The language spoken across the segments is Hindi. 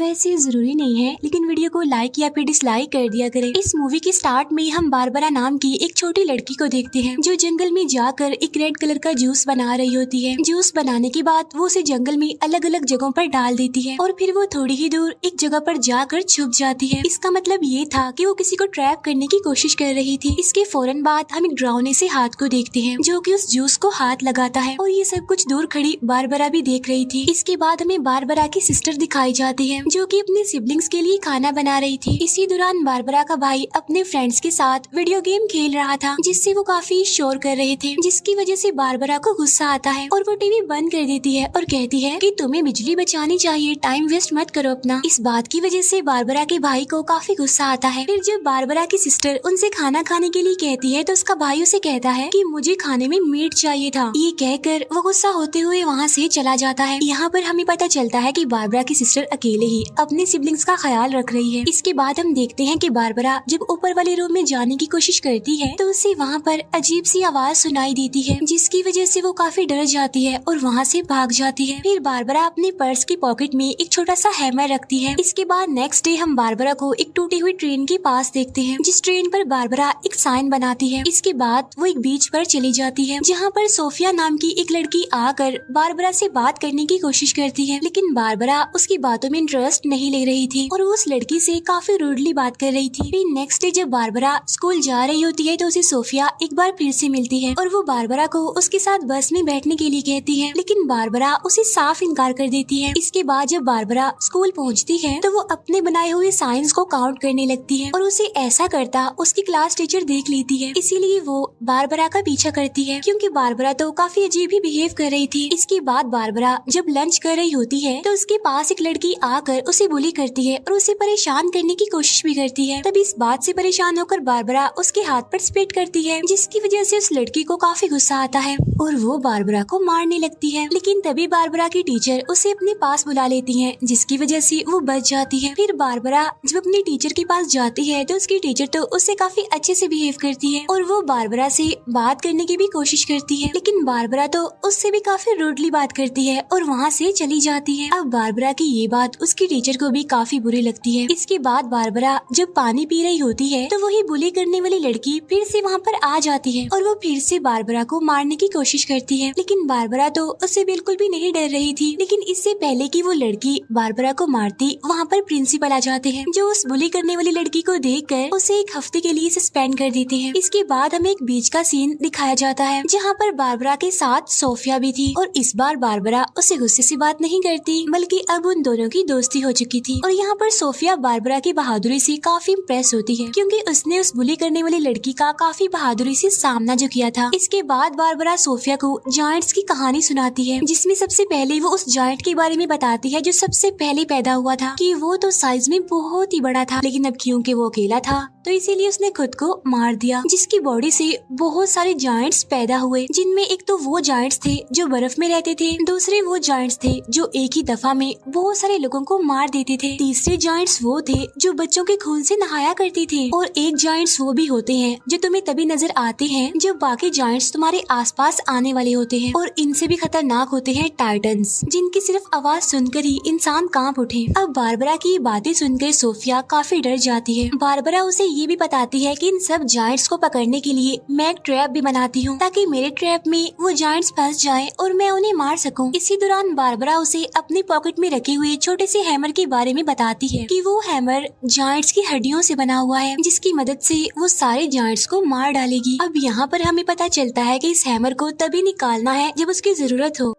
वैसे जरूरी नहीं है, लेकिन वीडियो को लाइक या फिर डिसलाइक कर दिया करें। इस मूवी के स्टार्ट में हम बारबरा नाम की एक छोटी लड़की को देखते हैं जो जंगल में जाकर एक रेड कलर का जूस बना रही होती है। जूस बनाने के बाद वो उसे जंगल में अलग अलग जगहों पर डाल देती है और फिर वो थोड़ी ही दूर एक जगह पर जाकर छुप जाती है। इसका मतलब ये था कि वो किसी को ट्रैप करने की कोशिश कर रही थी। इसके फौरन बाद हम एक डरावने से हाथ को देखते हैं जो कि उस जूस को हाथ लगाता है और ये सब कुछ दूर खड़ी बारबरा भी देख रही थी। इसके बाद हमें बारबरा की सिस्टर दिखाई जाती है जो कि अपने सिबलिंग्स के लिए खाना बना रही थी। इसी दौरान बारबरा का भाई अपने फ्रेंड्स के साथ वीडियो गेम खेल रहा था जिससे वो काफी शोर कर रहे थे, जिसकी वजह से बारबरा को गुस्सा आता है और वो टीवी बंद कर देती है और कहती है कि तुम्हें बिजली बचानी चाहिए, टाइम वेस्ट मत करो अपना। इस बात की वजह से बारबरा के भाई को काफी गुस्सा आता है। फिर जब बारबरा की सिस्टर उनसे खाना खाने के लिए कहती है तो उसका भाई उसे कहता है कि मुझे खाने में मीट चाहिए था। ये कहकर वो गुस्सा होते हुए वहाँ से चला जाता है। यहाँ पर हमें पता चलता है कि बारबरा की सिस्टर अकेले ही अपने सिबलिंग्स का ख्याल रख रही है। इसके बाद हम देखते हैं कि बारबरा जब ऊपर वाले रूम में जाने की कोशिश करती है तो उसे वहाँ पर अजीब सी आवाज सुनाई देती है जिसकी वजह से वो काफी डर जाती है और वहाँ से भाग जाती है। फिर बारबरा अपने पर्स की पॉकेट में एक छोटा सा हैमर रखती है। इसके बाद नेक्स्ट डे हम बारबरा को एक टूटी हुई ट्रेन के पास देखते हैं जिस ट्रेन पर बारबरा एक साइन बनाती है। इसके बाद वो एक बीच पर चली जाती है जहाँ पर सोफिया नाम की एक लड़की आकर बारबरा से बात करने की कोशिश करती है, लेकिन बारबरा उसकी बातों में इंटरेस्ट नहीं ले रही थी और उस लड़की से काफी रूडली बात कर रही थी। फिर नेक्स्ट डे जब बारबरा स्कूल जा रही होती है तो उसे सोफिया एक बार फिर से मिलती है और वो बारबरा को उसके साथ बस में बैठने के लिए कहती है, लेकिन बारबरा उसे साफ इनकार कर देती है। इसके बाद जब बारबरा स्कूल पहुंचती है तो वो अपने बनाए हुए साइंस को काउंट करने लगती है और उसे ऐसा करता उसकी क्लास टीचर देख लेती है। इसीलिए वो बारबरा का पीछा करती है क्योंकि बारबरा तो काफी अजीब ही बिहेव कर रही थी। इसके बाद बारबरा जब लंच कर रही होती है तो उसके पास एक लड़की आकर उसे बुली करती है और उसे परेशान करने की कोशिश भी करती है। तभी इस बात से परेशान होकर बारबरा उसके हाथ पर स्पिट करती है जिसकी वजह से उस लड़की को काफी गुस्सा आता है और वो बारबरा को मारने लगती है, लेकिन तभी बारबरा की टीचर उसे अपने पास बुला लेती है जिसकी वजह से वो बच जाती है। फिर बारबरा जब अपनी टीचर के पास जाती है तो उसकी टीचर तो उससे काफी अच्छे से बिहेव करती है और वो बारबरा से बात करने की भी कोशिश करती है, लेकिन बारबरा तो उससे भी काफी रूडली बात करती है और वहाँ से चली जाती है। अब बारबरा की ये बात उसकी टीचर को भी काफी बुरी लगती है। इसके बाद बारबरा जब पानी पी रही होती है तो वही बुली करने वाली लड़की फिर से वहाँ पर आ जाती है और वो फिर से बारबरा को मारने की कोशिश करती है, लेकिन बारबरा तो उससे बिल्कुल भी नहीं डर रही थी। लेकिन इससे पहले कि वो लड़की बारबरा को मारती वहाँ पर प्रिंसिपल आ जाते हैं जो उस बुली करने वाली लड़की को देखकर उसे एक हफ्ते के लिए सस्पेंड कर देते हैं। इसके बाद हमें एक बीच का सीन दिखाया जाता है जहाँ पर बारबरा के साथ सोफिया भी थी और इस बार बारबरा उससे गुस्से से बात नहीं करती बल्कि अब उन दोनों की दोस्ती हो चुकी थी और यहाँ पर सोफिया बारबरा की बहादुरी से काफी इम्प्रेस होती है क्योंकि उसने उस बुली करने वाली लड़की का काफी बहादुरी से सामना जो किया था। इसके बाद बारबरा सोफिया को जायंट्स की कहानी सुनाती है जिसमें सबसे पहले वो उस जायंट के बारे में बताती है जो सबसे पहले पैदा हुआ था कि वो तो साइज में बहुत ही बड़ा था, लेकिन अब क्योंकि वो अकेला था तो इसीलिए उसने खुद को मार दिया, जिसकी बॉडी से बहुत सारे जायंट्स पैदा हुए जिनमें एक तो वो जायंट्स थे जो बर्फ में रहते थे, दूसरे वो जायंट्स थे जो एक ही दफा में बहुत सारे लोगों को मार देते थे, तीसरे जायंट्स वो थे जो बच्चों के खून से नहाया करते थे और एक जायंट्स वो भी होते हैं जो तुम्हें तभी नजर आते हैं जब बाकी जायंट्स तुम्हारे आसपास आने वाले होते हैं और इनसे भी खतरनाक होते हैं टाइटन्स जिनकी सिर्फ आवाज सुनकर ही इंसान कांप उठे। अब बारबरा की बातें सुनकर सोफिया काफी डर जाती है। बारबरा उसे ये भी बताती है कि इन सब जायंट्स को पकड़ने के लिए मैं एक ट्रैप भी बनाती हूँ ताकि मेरे ट्रैप में वो जायंट्स फंस जाएं और मैं उन्हें मार सकूं। इसी दौरान बारबरा उसे अपनी पॉकेट में रखे हुए छोटे से हैमर के बारे में बताती है कि वो हैमर जायंट्स की हड्डियों से बना हुआ है जिसकी मदद से वो सारे जायंट्स को मार डालेगी। अब यहाँ पर हमें पता चलता है कि इस हैमर को तभी निकालना है जब उसकी जरूरत हो।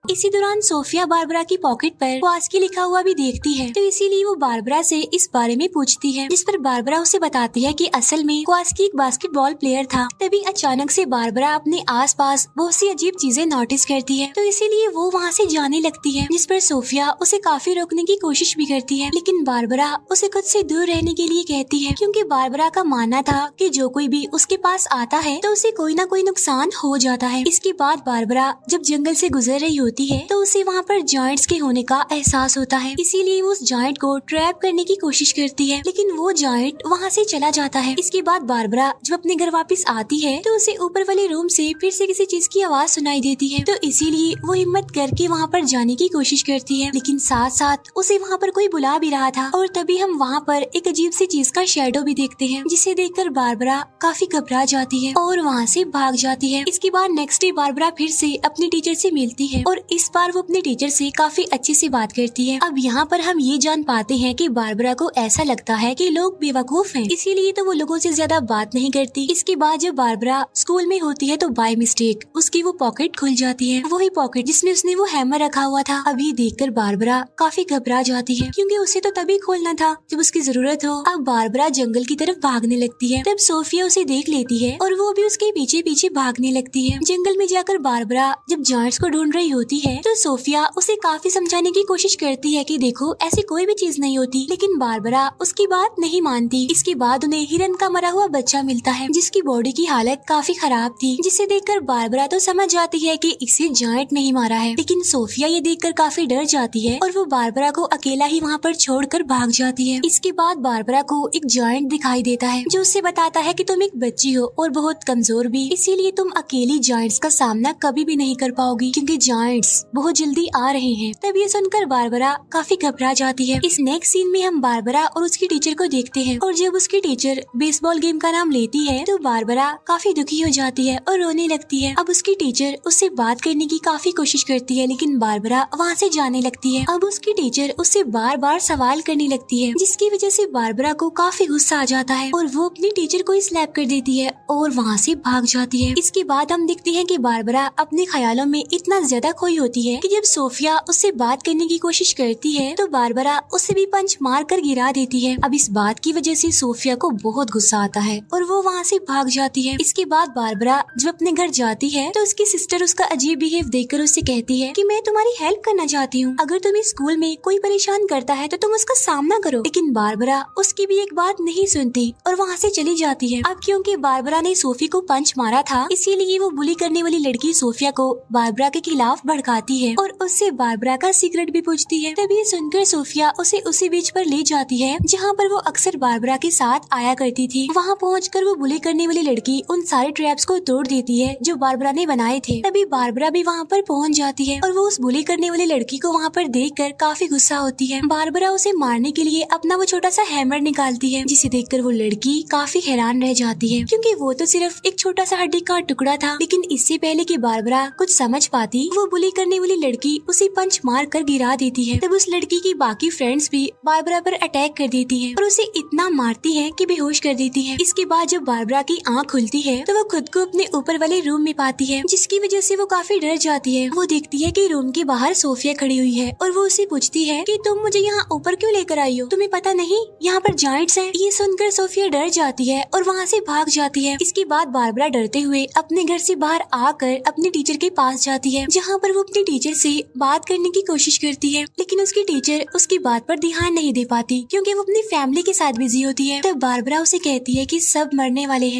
इसी दौरान सोफिया बारबरा की पॉकेट पर क्वास्की लिखा हुआ भी देखती है तो इसीलिए वो बारबरा से इस बारे में पूछती है, जिस पर बारबरा उसे बताती है कि असल में क्वास्की एक बास्केटबॉल प्लेयर था। तभी अचानक से बारबरा अपने आसपास बहुत सी अजीब चीजें नोटिस करती है तो इसीलिए वो वहाँ से जाने लगती है, जिस पर सोफिया उसे काफी रोकने की कोशिश भी करती है, लेकिन बारबरा उसे खुद से दूर रहने के लिए कहती है क्योंकि बारबरा का मानना था कि जो कोई भी उसके पास आता है तो उसे कोई ना कोई नुकसान हो जाता है। इसके बाद बारबरा जब जंगल से गुजर रही होती है तो उसे वहाँ पर जायंट्स के होने का एहसास होता है, इसीलिए वो उस जायंट को ट्रैप करने की कोशिश करती है, लेकिन वो जायंट वहाँ से चला जाता है। इसके बाद बारबरा जब अपने घर वापस आती है तो उसे ऊपर वाले रूम से फिर से किसी चीज की आवाज सुनाई देती है, तो इसीलिए वो हिम्मत करके वहाँ पर जाने की कोशिश करती है, लेकिन साथ साथ उसे वहाँ पर कोई बुला भी रहा था। और तभी हम वहाँ पर एक अजीब सी चीज का शैडो भी देखते हैं, जिसे देखकर बारबरा काफी घबरा जाती है और वहाँ से भाग जाती है। इसके बाद नेक्स्ट डे बारबरा फिर से अपने टीचर से मिलती है और इस बार वो अपने टीचर से काफी अच्छे से बात करती है। अब यहाँ पर हम ये जान पाते हैं कि बारबरा को ऐसा लगता है कि लोग बेवकूफ हैं, इसीलिए तो वो लोगों से ज्यादा बात नहीं करती। इसके बाद जब बारबरा स्कूल में होती है तो बाय मिस्टेक उसकी वो पॉकेट खुल जाती है, वही पॉकेट जिसमें उसने वो हैमर रखा हुआ था। अब ये देखकर बारबरा काफी घबरा जाती है, क्योंकि उसे तो तभी खोलना था जब उसकी जरूरत हो। अब बारबरा जंगल की तरफ भागने लगती है, तब सोफिया उसे देख लेती है और वो भी उसके पीछे पीछे भागने लगती है। जंगल में जाकर बारबरा जब जायंट्स को ढूंढ रही होती है तो सोफिया उसे काफी समझाने की कोशिश करती है कि देखो ऐसी कोई भी चीज नहीं होती, लेकिन बारबरा उसकी बात नहीं मानती। इसके बाद उन्हें हिरन का मरा हुआ बच्चा मिलता है, जिसकी बॉडी की हालत काफी खराब थी, जिसे देखकर बारबरा तो समझ जाती है कि इसे जायंट नहीं मारा है, लेकिन सोफिया ये देखकर काफी डर जाती है और वो बारबरा को अकेला ही वहाँ पर छोड़कर भाग जाती है। इसके बाद बारबरा को एक जायंट दिखाई देता है जो उससे बताता है कि तुम एक बच्ची हो और बहुत कमजोर भी, इसीलिए तुम अकेली जायंट्स का सामना कभी भी नहीं कर पाओगी, क्योंकि जायंट्स बहुत जल्दी आ रहे हैं। तब ये सुनकर बारबरा काफी घबरा जाती है। इस नेक्स्ट सीन में हम बारबरा और उसकी टीचर को देखते हैं और जब उसकी टीचर बेसबॉल गेम का नाम लेती है तो बारबरा काफी दुखी हो जाती है और रोने लगती है। अब उसकी टीचर उससे बात करने की काफी कोशिश करती है, लेकिन बारबरा वहाँ से जाने लगती है। अब उसकी टीचर उससे बार बार सवाल करने लगती है, जिसकी वजह से बारबरा को काफी गुस्सा आ जाता है और वो अपनी टीचर को स्लैप कर देती है और वहाँ से भाग जाती है। इसके बाद हम देखते हैं कि बारबरा अपने ख्यालों में इतना ज्यादा खोई होती है कि जब सोफिया उससे बात करने की कोशिश करती है तो बारबरा उसे भी पंच मार कर गिरा देती है। अब इस बात की वजह से सोफिया को बहुत गुस्सा आता है और वो वहाँ से भाग जाती है। इसके बाद बारबरा जब अपने घर जाती है तो उसकी सिस्टर उसका अजीब बिहेव देखकर उससे कहती है कि मैं तुम्हारी हेल्प करना चाहती हूँ, अगर तुम्हें स्कूल में कोई परेशान करता है तो तुम उसका सामना करो। लेकिन बारबरा उसकी भी एक बात नहीं सुनती और वहाँ से चली जाती है। अब क्योंकि बारबरा ने सोफी को पंच मारा था, इसीलिए वो बुली करने वाली लड़की सोफिया को बारबरा के खिलाफ भड़काती है और उससे बारबरा का सीक्रेट भी पूछती है। तभी सुनकर सोफिया उसे उसी बीच पर ले जाती है जहाँ पर वो अक्सर बारबरा के साथ आया करती थी। वहाँ पहुँचकर वो बुली करने वाली लड़की उन सारे ट्रैप्स को तोड़ देती है जो बारबरा ने बनाए थे। तभी बारबरा भी वहाँ पर पहुँच जाती है और वो उस बुली करने वाली लड़की को वहाँ पर देखकर काफी गुस्सा होती है। बारबरा उसे मारने के लिए अपना वो छोटा सा हैमर निकालती है, जिसे देखकर वो लड़की काफी हैरान रह जाती है, क्योंकि वो तो सिर्फ एक छोटा सा हड्डी का टुकड़ा था। लेकिन इससे पहले कि बारबरा कुछ समझ पाती, वो बुली करने वाली लड़की उसे पंच मार कर गिरा देती है। तब उस लड़की की बाकी फ्रेंड्स भी बारबरा पर अटैक कर देती है और उसे इतना मारती है कि बेहोश कर देती है। इसके बाद जब बारबरा की आँख खुलती है तो वो खुद को अपने ऊपर वाले रूम में पाती है, जिसकी वजह से वो काफी डर जाती है। वो देखती है कि रूम के बाहर सोफिया खड़ी हुई है और वो उसे पूछती है कि तुम मुझे यहाँ ऊपर क्यों लेकर आई हो, तुम्हें पता नहीं यहाँ पर जायंट्स हैं। ये सुनकर सोफिया डर जाती है और वहाँ से भाग जाती है। इसके बाद बारबरा डरते हुए अपने घर से बाहर आकर अपने टीचर के पास जाती है, जहाँ पर वो अपनी टीचर से बात करने की कोशिश करती है, लेकिन उसकी टीचर उसकी बात पर ध्यान नहीं दे पाती, क्योंकि वो अपनी फैमिली के साथ बिजी होती है। तब बारबरा उसे कहती है कि सब मरने वाले हैं।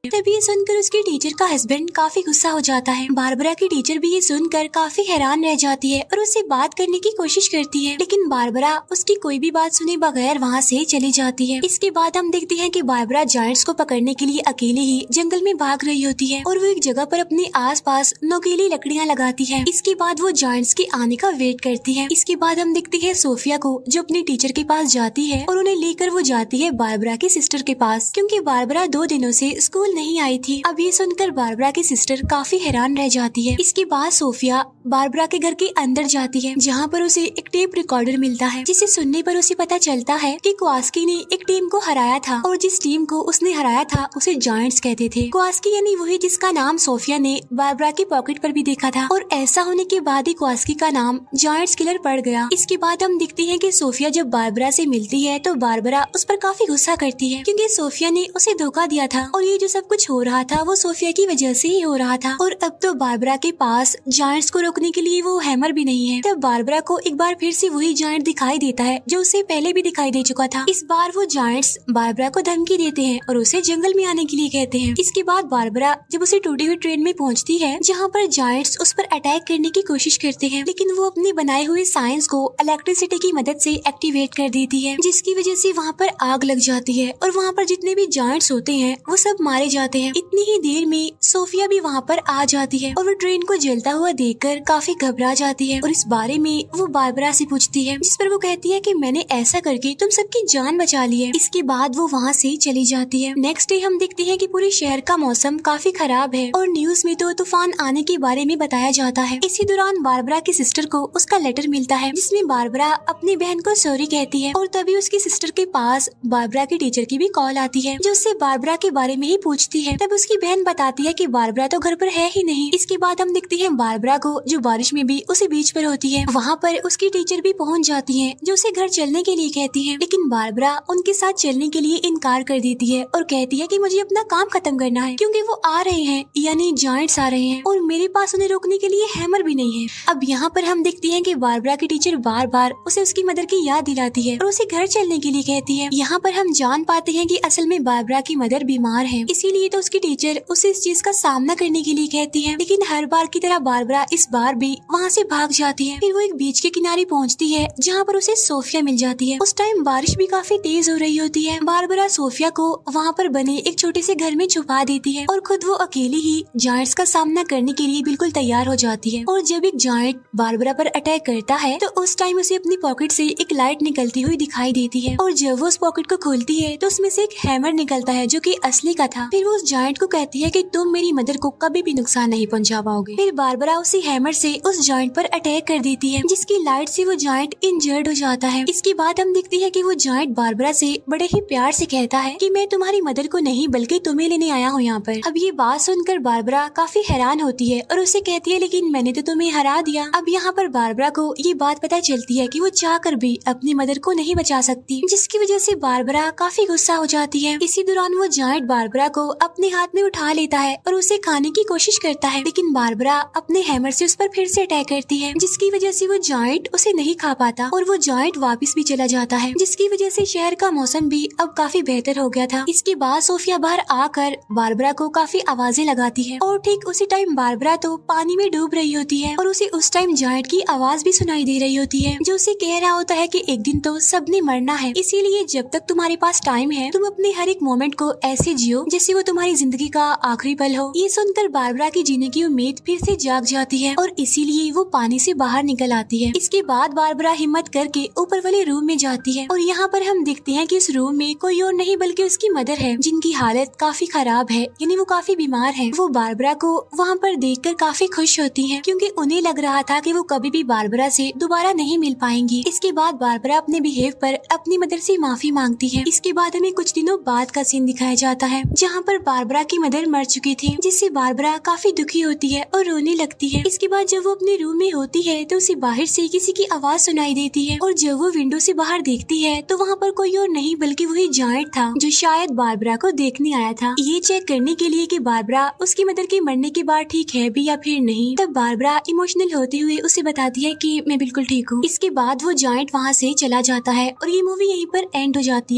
तभी ये सुनकर उसकी टीचर का हस्बैंड काफी गुस्सा हो जाता है। बारबरा की टीचर भी ये सुनकर काफी हैरान रह जाती है और उससे बात करने की कोशिश करती है, लेकिन बारबरा उसकी कोई भी बात सुने बगैर वहाँ से चली जाती है। इसके बाद हम देखते हैं कि बारबरा जायंट्स को पकड़ने के लिए अकेले ही जंगल में भाग रही होती है और वो एक जगह पर अपने आसपास नुकीली लकड़ियाँ लगाती है। इसके बाद वो जायंट्स के आने का वेट करती है। इसके बाद हम देखते हैं सोफिया को जो अपनी टीचर के पास जाती है और उन्हें लेकर वो जाती है बारबरा की सिस्टर के पास, क्योंकि बारबरा 2 दिनों से स्कूल नहीं आई थी। अब ये सुनकर बारबरा की सिस्टर काफी हैरान रह जाती है। इसके बाद सोफिया बारबरा के घर के अंदर जाती है, जहाँ पर उसे एक टेप रिकॉर्डर मिलता है, जिसे सुनने पर उसे पता चलता है कि क्वास्की ने एक टीम को हराया था और जिस टीम को उसने हराया था उसे जायंट्स कहते थे। क्वास्की यानी वही जिसका नाम सोफिया ने बारबरा की पॉकेट पर भी देखा था, और ऐसा होने के बाद ही क्वास्की का नाम जायंट्स किलर पड़ गया। इसके बाद हम देखते हैं कि सोफिया जब बारबरा से मिलती है तो बारबरा उस पर काफी गुस्सा करती है, क्योंकि सोफिया ने उसे धोखा दिया था और ये जो सब कुछ कुछ हो रहा था वो सोफिया की वजह से ही हो रहा था। और अब तो बारबरा के पास जायंट्स को रोकने के लिए वो हैमर भी नहीं है। तब बारबरा को एक बार फिर से वही जायंट दिखाई देता है जो उसे पहले भी दिखाई दे चुका था। इस बार वो जायंट्स बारबरा को धमकी देते हैं और उसे जंगल में आने के लिए कहते हैं। इसके बाद बारबरा जब उसे टूटी हुई ट्रेन में पहुंचती है जहां पर जायंट्स उस पर अटैक करने की कोशिश करते हैं, लेकिन वो अपनी बनाए हुए साइंस को इलेक्ट्रिसिटी की मदद से एक्टिवेट कर देती है, जिसकी वजह से वहाँ पर आग लग जाती है और वहाँ पर जितने भी जायंट्स होते हैं वो सब मारे जाते हैं। इतनी ही देर में सोफिया भी वहाँ पर आ जाती है और वो ट्रेन को जलता हुआ देखकर काफी घबरा जाती है और इस बारे में वो बारबरा से पूछती है, जिस पर वो कहती है कि मैंने ऐसा करके तुम सबकी जान बचा ली है। इसके बाद वो वहाँ से चली जाती है। नेक्स्ट डे हम देखते हैं कि पूरे शहर का मौसम काफी खराब है और न्यूज में तो तूफान आने के बारे में बताया जाता है। इसी दौरान बारबरा की सिस्टर को उसका लेटर मिलता है जिसमें बारबरा अपनी बहन को सॉरी कहती है और तभी उसकी सिस्टर के पास बारबरा के टीचर की भी कॉल आती है जो उससे बारबरा के बारे में ही पूछती है। तब उसकी बहन बताती है कि बारबरा तो घर पर है ही नहीं। इसके बाद हम देखते हैं बारबरा को जो बारिश में भी उसी बीच पर होती है। वहाँ पर उसकी टीचर भी पहुँच जाती है जो उसे घर चलने के लिए कहती है, लेकिन बारबरा उनके साथ चलने के लिए इनकार कर देती है और कहती है कि मुझे अपना काम खत्म करना है क्योंकि वो आ रहे हैं, यानी जायंट्स आ रहे हैं और मेरे पास उन्हें रोकने के लिए हैमर भी नहीं है। अब यहाँ पर हम देखते हैं कि बारबरा की टीचर बार बार उसे उसकी मदर की याद दिलाती है और उसे घर चलने के लिए कहती है। यहाँ पर हम जान पाते हैं कि असल में बारबरा की मदर बीमार है, इसीलिए तो उसकी टीचर उसे इस चीज का सामना करने के लिए कहती है, लेकिन हर बार की तरह बारबरा इस बार भी वहाँ से भाग जाती है। फिर वो एक बीच के किनारे पहुँचती है जहाँ पर उसे सोफिया मिल जाती है। उस टाइम बारिश भी काफी तेज हो रही होती है। बारबरा सोफिया को वहाँ पर बने एक छोटे से घर में छुपा देती है और खुद वो अकेली ही जायंट्स का सामना करने के लिए बिल्कुल तैयार हो जाती है। और जब एक जायंट बारबरा पर अटैक करता है तो उस टाइम उसे अपनी पॉकेट से एक लाइट निकलती हुई दिखाई देती है और जब वो उस पॉकेट को खोलती है तो उसमें से एक हैमर निकलता है जो कि असली का था। फिर वो उस जायंट को कहती है कि तुम मेरी मदर को कभी भी नुकसान नहीं पहुंचा पाओगे। फिर बारबरा उसी हैमर से उस जायंट पर अटैक कर देती है जिसकी लाइट से वो जायंट इंजर्ड हो जाता है। इसके बाद हम देखते हैं कि वो जायंट बारबरा से बड़े ही प्यार से कहता है कि मैं तुम्हारी मदर को नहीं बल्कि तुम्हें लेने आया हूँ यहाँ पर। अब ये बात सुनकर बारबरा काफी हैरान होती है और उसे कहती है लेकिन मैंने तो तुम्हें हरा दिया। अब यहाँ पर बारबरा को ये बात पता चलती है कि वो चाहकर भी अपनी मदर को नहीं बचा सकती, जिसकी वजह से बारबरा काफी गुस्सा हो जाती है। इसी दौरान वो जायंट बारबरा को अपने हाथ में उठा लेता है और उसे खाने की कोशिश करता है, लेकिन बारबरा अपने हैमर से उस पर फिर से अटैक करती है जिसकी वजह से वो जायंट उसे नहीं खा पाता और वो जायंट वापस भी चला जाता है, जिसकी वजह से शहर का मौसम भी अब काफी बेहतर हो गया था। इसके बाद सोफिया बाहर आकर बारबरा को काफी आवाजें लगाती है और ठीक उसी टाइम बारबरा तो पानी में डूब रही होती है और उसे उस टाइम जायंट की आवाज भी सुनाई दे रही होती है जो उसे कह रहा होता है कि एक दिन तो सबने मरना है, इसीलिए जब तक तुम्हारे पास टाइम है तुम अपने हर एक मोमेंट को ऐसे जियो जैसे वो तुम्हारी जिंदगी का आखिरी पल हो। ये सुनकर बारबरा की जीने की उम्मीद फिर से जाग जाती है और इसीलिए वो पानी से बाहर निकल आती है। इसके बाद बारबरा हिम्मत करके ऊपर वाले रूम में जाती है और यहाँ पर हम देखते हैं कि इस रूम में कोई और नहीं बल्कि उसकी मदर है जिनकी हालत काफी खराब है, यानी वो काफी बीमार है। वो बारबरा को वहाँ पर देखकर काफी खुश होती है क्योंकि उन्हें लग रहा था कि वो कभी भी बारबरा से दोबारा नहीं मिल पाएंगी। इसके बाद बारबरा अपने बिहेव पर अपनी मदर से माफी मांगती है। इसके बाद हमें कुछ दिनों बाद का सीन दिखाया जाता है जहाँ पर बारबरा की मदर मर चुकी थी, जिससे बारबरा काफी दुखी होती है और रोने लगती है। इसके बाद जब वो अपने रूम में होती है तो उसे बाहर से किसी की आवाज सुनाई देती है और जब वो विंडो से बाहर देखती है तो वहाँ पर कोई और नहीं बल्कि वही जायंट था जो शायद बारबरा को देखने आया था, ये चेक करने के लिए कि बारबरा उसकी मदर के मरने के बाद ठीक है भी या फिर नहीं। तब बारबरा इमोशनल होते हुए उसे बताती है कि मैं बिल्कुल ठीक हूँ। इसके बाद वो जायंट वहाँ से चला जाता है और ये मूवी यहीं पर एंड हो जाती है।